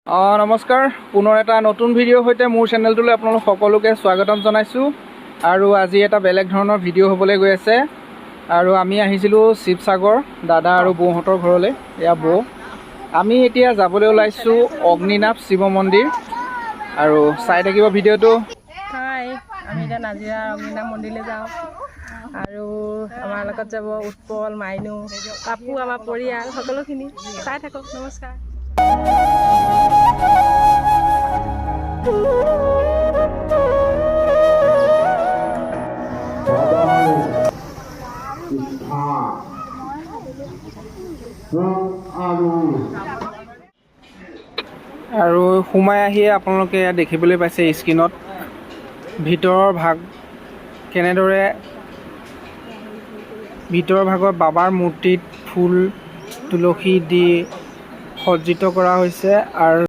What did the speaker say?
নমস্কাৰ পুনৰ এটা নতুন ভিডিঅ' সৈতে মোৰ চেনেলটোলৈ আপোনালোক সকলোকে স্বাগতম জনাইছোঁ আৰু আজি এটা বেলেগ ধৰণৰ ভিডিঅ' হ'বলৈ গৈ আছে আৰু আমি আহিছিলোঁ শিৱসাগৰ দাদা আৰু বৌহঁতৰ ঘৰলৈ। এয়া বৌ, আমি এতিয়া যাবলৈ ওলাইছোঁ অগ্নিনাভ শিৱ মন্দিৰ আৰু চাই থাকিব ভিডিঅ'টো। হাই, আমি এতিয়া নাজিৰা অগ্নিনাভ মন্দিৰলৈ যাওঁ আৰু আমাৰ লগত যাব উৎপল, মাইনু, পাপু, আমাৰ পৰিয়াল সকলোখিনি চাই থাকক। নমস্কাৰ। আৰু সোমাই আহিয়ে আপোনালোকে ইয়াত দেখিবলৈ পাইছে স্ক্ৰীণত ভিতৰৰ ভাগ কেনেদৰে ভিতৰৰ ভাগত বাবাৰ মূৰ্তিত ফুল তুলসী দি সজ্জিত কৰা হৈছে আৰু